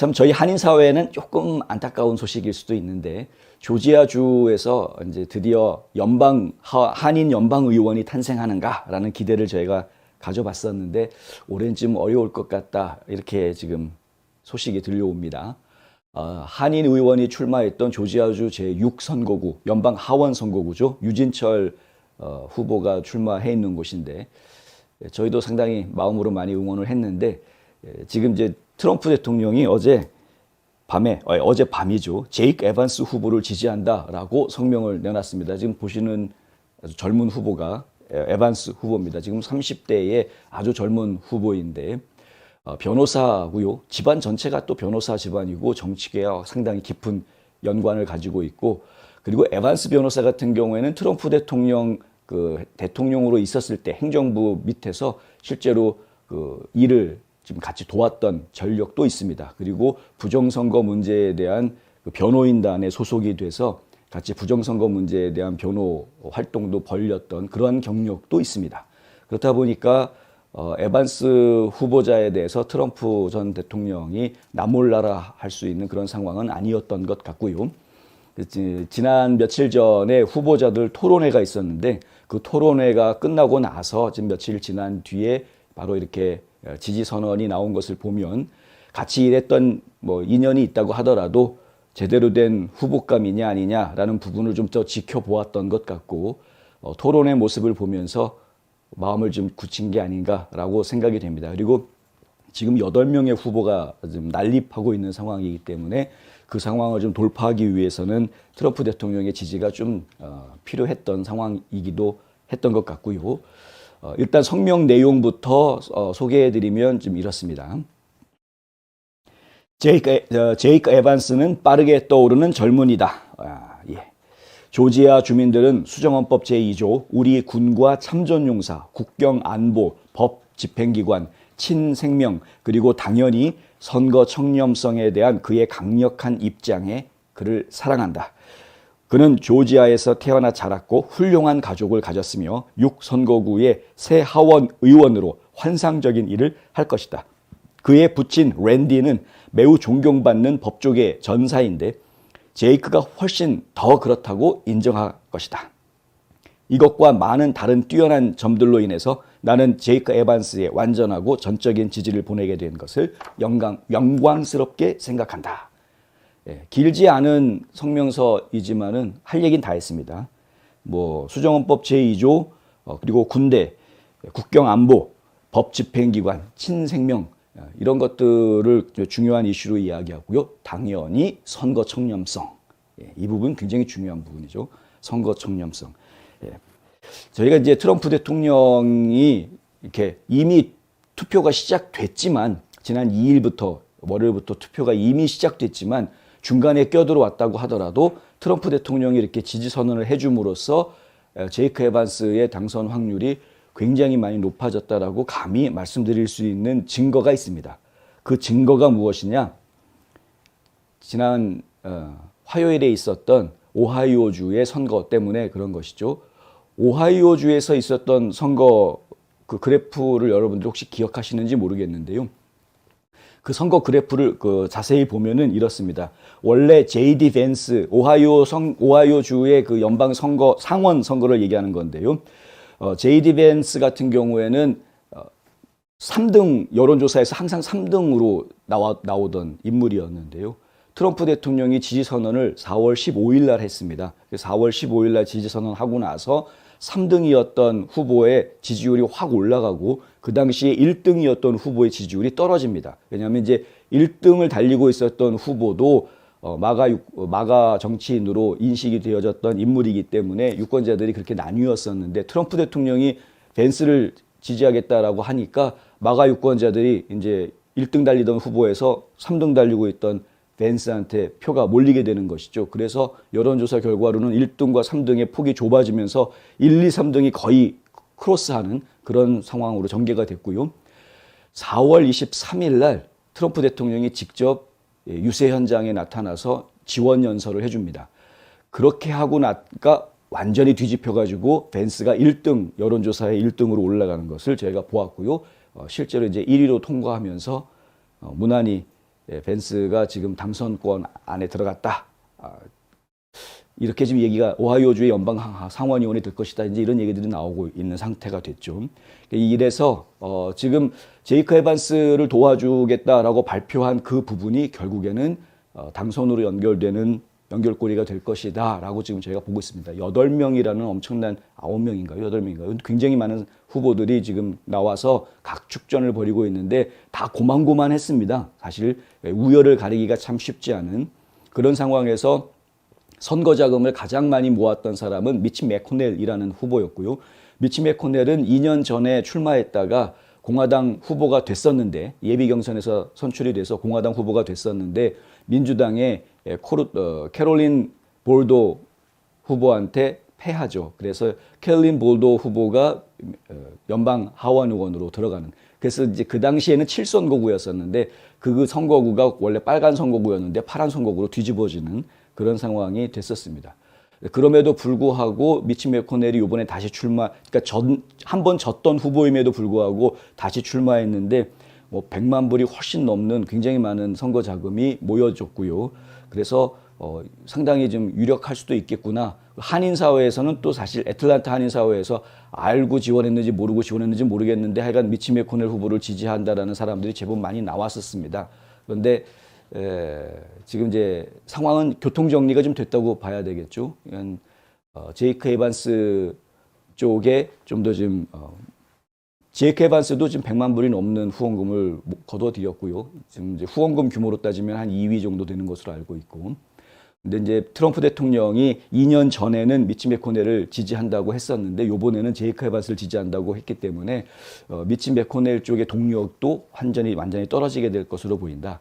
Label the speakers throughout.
Speaker 1: 참 저희 한인 사회에는 조금 안타까운 소식일 수도 있는데 조지아주에서 이제 드디어 한인 연방 의원이 탄생하는가라는 기대를 저희가 가져봤었는데 올해는 좀 어려울 것 같다 이렇게 지금 소식이 들려옵니다. 한인 의원이 출마했던 조지아주 제6선거구 연방 하원 선거구죠. 유진철 후보가 출마해 있는 곳인데 저희도 상당히 마음으로 많이 응원을 했는데 지금 이제 트럼프 대통령이 어제 밤이죠. 제이크 에반스 후보를 지지한다라고 성명을 내놨습니다. 지금 보시는 아주 젊은 후보가 에반스 후보입니다. 지금 30대의 아주 젊은 후보인데 변호사고요. 집안 전체가 또 변호사 집안이고 정치계와 상당히 깊은 연관을 가지고 있고 그리고 에반스 변호사 같은 경우에는 트럼프 대통령 대통령으로 있었을 때 행정부 밑에서 실제로 일을 지금 같이 도왔던 전력도 있습니다. 그리고 부정선거 문제에 대한 변호인단에 소속이 돼서 같이 부정선거 문제에 대한 변호 활동도 벌였던 그러한 경력도 있습니다. 그렇다 보니까 에반스 후보자에 대해서 트럼프 전 대통령이 나몰라라 할 수 있는 그런 상황은 아니었던 것 같고요. 지난 며칠 전에 후보자들 토론회가 있었는데 그 토론회가 끝나고 나서 지금 며칠 지난 뒤에 바로 이렇게 지지 선언이 나온 것을 보면 같이 일했던 인연이 있다고 하더라도 제대로 된 후보감이냐 아니냐라는 부분을 좀 더 지켜보았던 것 같고 토론의 모습을 보면서 마음을 좀 굳힌 게 아닌가라고 생각이 됩니다. 그리고 지금 8명의 후보가 지금 난립하고 있는 상황이기 때문에 그 상황을 좀 돌파하기 위해서는 트럼프 대통령의 지지가 좀 필요했던 상황이기도 했던 것 같고요. 일단 성명 내용부터 소개해드리면 좀 이렇습니다. 제이크 에반스는 빠르게 떠오르는 젊은이다. 조지아 주민들은 수정헌법 제2조, 우리 군과 참전용사, 국경안보, 법 집행기관, 친생명, 그리고 당연히 선거 청렴성에 대한 그의 강력한 입장에 그를 사랑한다. 그는 조지아에서 태어나 자랐고 훌륭한 가족을 가졌으며 6선거구의 새 하원 의원으로 환상적인 일을 할 것이다. 그의 부친 랜디는 매우 존경받는 법조계 전사인데 제이크가 훨씬 더 그렇다고 인정할 것이다. 이것과 많은 다른 뛰어난 점들로 인해서 나는 제이크 에반스의 완전하고 전적인 지지를 보내게 된 것을 영광스럽게 생각한다. 길지 않은 성명서이지만은 할 얘기는 다 했습니다. 수정헌법 제2조, 그리고 군대, 국경안보, 법집행기관, 친생명, 이런 것들을 중요한 이슈로 이야기하고요. 당연히 선거 청렴성. 이 부분 굉장히 중요한 부분이죠. 선거 청렴성. 저희가 이제 트럼프 대통령이 이렇게 이미 투표가 시작됐지만, 지난 2일부터, 월요일부터 투표가 이미 시작됐지만, 중간에 껴들어왔다고 하더라도 트럼프 대통령이 이렇게 지지 선언을 해줌으로써 제이크 에반스의 당선 확률이 굉장히 많이 높아졌다라고 감히 말씀드릴 수 있는 증거가 있습니다. 그 증거가 무엇이냐? 지난 화요일에 있었던 오하이오주의 선거 때문에 그런 것이죠. 오하이오주에서 있었던 선거 그 그래프를 여러분들 혹시 기억하시는지 모르겠는데요. 그 선거 그래프를 자세히 보면은 이렇습니다. 원래 J.D. 벤스 오하이오주의 그 연방 선거 상원 선거를 얘기하는 건데요. J.D. 벤스 같은 경우에는 3등 여론조사에서 항상 3등으로 나오던 인물이었는데요. 트럼프 대통령이 지지 선언을 4월 15일 날 했습니다. 4월 15일 날 지지 선언하고 나서 3등이었던 후보의 지지율이 확 올라가고 그 당시에 1등이었던 후보의 지지율이 떨어집니다. 왜냐하면 이제 1등을 달리고 있었던 후보도 마가 정치인으로 인식이 되어졌던 인물이기 때문에 유권자들이 그렇게 나뉘었었는데 트럼프 대통령이 벤스를 지지하겠다라고 하니까 마가 유권자들이 이제 1등 달리던 후보에서 3등 달리고 있던 벤스한테 표가 몰리게 되는 것이죠. 그래서 여론조사 결과로는 1등과 3등의 폭이 좁아지면서 1, 2, 3등이 거의 크로스하는 그런 상황으로 전개가 됐고요. 4월 23일 날 트럼프 대통령이 직접 유세 현장에 나타나서 지원 연설을 해줍니다. 그렇게 하고 나니까 완전히 뒤집혀가지고 벤스가 1등, 여론조사에 1등으로 올라가는 것을 저희가 보았고요. 실제로 이제 1위로 통과하면서 무난히 벤스가 지금 당선권 안에 들어갔다. 이렇게 지금 얘기가 오하이오주의 연방 상원의원이 될 것이다. 이제 이런 얘기들이 나오고 있는 상태가 됐죠. 이래서 지금 제이크 에반스를 도와주겠다라고 발표한 그 부분이 결국에는 당선으로 연결되는 연결고리가 될 것이다라고 지금 저희가 보고 있습니다. 8명이라는 엄청난 9명인가요? 8명인가요? 굉장히 많은 후보들이 지금 나와서 각 축전을 벌이고 있는데 다 고만고만했습니다. 사실 우열을 가리기가 참 쉽지 않은 그런 상황에서 선거 자금을 가장 많이 모았던 사람은 미치 매코넬이라는 후보였고요. 미치 매코넬은 2년 전에 출마했다가 공화당 후보가 됐었는데 예비 경선에서 선출이 돼서 공화당 후보가 됐었는데 민주당의 캐롤린 볼도 후보한테 패하죠. 그래서 캐롤린 볼도 후보가 연방 하원 의원으로 들어가는. 그래서 이제 그 당시에는 7선거구였었는데 그 선거구가 원래 빨간 선거구였는데 파란 선거구로 뒤집어지는 그런 상황이 됐었습니다. 그럼에도 불구하고 미치 매코넬이 이번에 다시 그러니까 한 번 졌던 후보임에도 불구하고 다시 출마했는데 뭐 100만 불이 훨씬 넘는 굉장히 많은 선거 자금이 모여졌고요. 그래서 상당히 좀 유력할 수도 있겠구나. 한인 사회에서는 또 사실 애틀랜타 한인 사회에서 알고 지원했는지 모르고 지원했는지 모르겠는데 하여간 미치 매코넬 후보를 지지한다라는 사람들이 제법 많이 나왔었습니다. 그런데 지금 이제 상황은 교통 정리가 좀 됐다고 봐야 되겠죠. 제이크 에반스 쪽에 좀 더 지금 제이크 에반스도 지금 100만 불이 넘는 후원금을 거둬들였고요. 지금 이제 후원금 규모로 따지면 한 2위 정도 되는 것으로 알고 있고. 근데 이제 트럼프 대통령이 2년 전에는 미치 매코넬을 지지한다고 했었는데 요번에는 제이크 에반스를 지지한다고 했기 때문에 미치 매코넬 쪽의 동력도 완전히 떨어지게 될 것으로 보인다.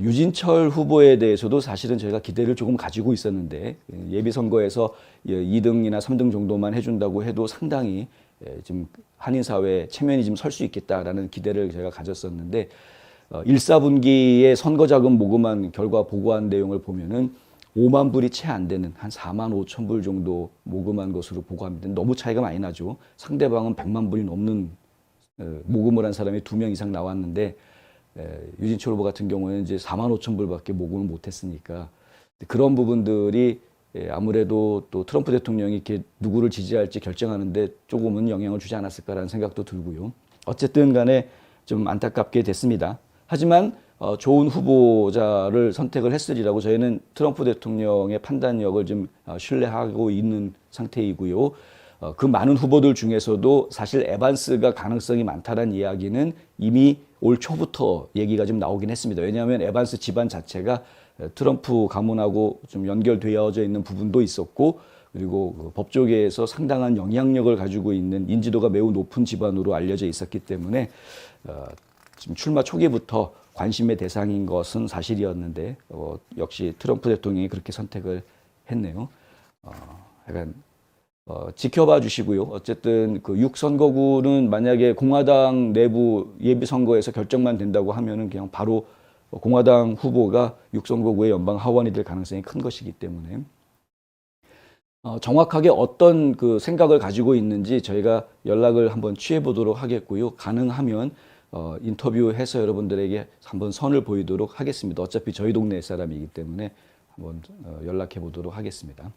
Speaker 1: 유진철 후보에 대해서도 사실은 저희가 기대를 조금 가지고 있었는데 예비선거에서 2등이나 3등 정도만 해준다고 해도 상당히 지금 한인사회에 체면이 좀 설 수 있겠다라는 기대를 제가 가졌었는데 1, 4분기에 선거자금 모금한 결과 보고한 내용을 보면은 5만 불이 채 안 되는 한 4만 5천 불 정도 모금한 것으로 보고합니다. 너무 차이가 많이 나죠. 상대방은 100만 불이 넘는 모금을 한 사람이 2명 이상 나왔는데 유진철 후보 같은 경우에는 이제 4만 5천 불밖에 모금을 못했으니까 그런 부분들이 아무래도 또 트럼프 대통령이 이렇게 누구를 지지할지 결정하는데 조금은 영향을 주지 않았을까라는 생각도 들고요. 어쨌든 간에 좀 안타깝게 됐습니다. 하지만 좋은 후보자를 선택을 했으리라고 저희는 트럼프 대통령의 판단력을 좀 신뢰하고 있는 상태이고요. 그 많은 후보들 중에서도 사실 에반스가 가능성이 많다는 이야기는 이미 올 초부터 얘기가 좀 나오긴 했습니다. 왜냐하면 에반스 집안 자체가 트럼프 가문하고 좀 연결되어져 있는 부분도 있었고 그리고 그 법조계에서 상당한 영향력을 가지고 있는 인지도가 매우 높은 집안으로 알려져 있었기 때문에 지금 출마 초기부터 관심의 대상인 것은 사실이었는데 역시 트럼프 대통령이 그렇게 선택을 했네요. 약간 지켜봐 주시고요. 어쨌든 그 6선거구는 만약에 공화당 내부 예비선거에서 결정만 된다고 하면은 그냥 바로 공화당 후보가 6선거구의 연방 하원이 될 가능성이 큰 것이기 때문에 정확하게 어떤 그 생각을 가지고 있는지 저희가 연락을 한번 취해 보도록 하겠고요. 가능하면 인터뷰해서 여러분들에게 한번 선을 보이도록 하겠습니다. 어차피 저희 동네 사람이기 때문에 한번 연락해 보도록 하겠습니다.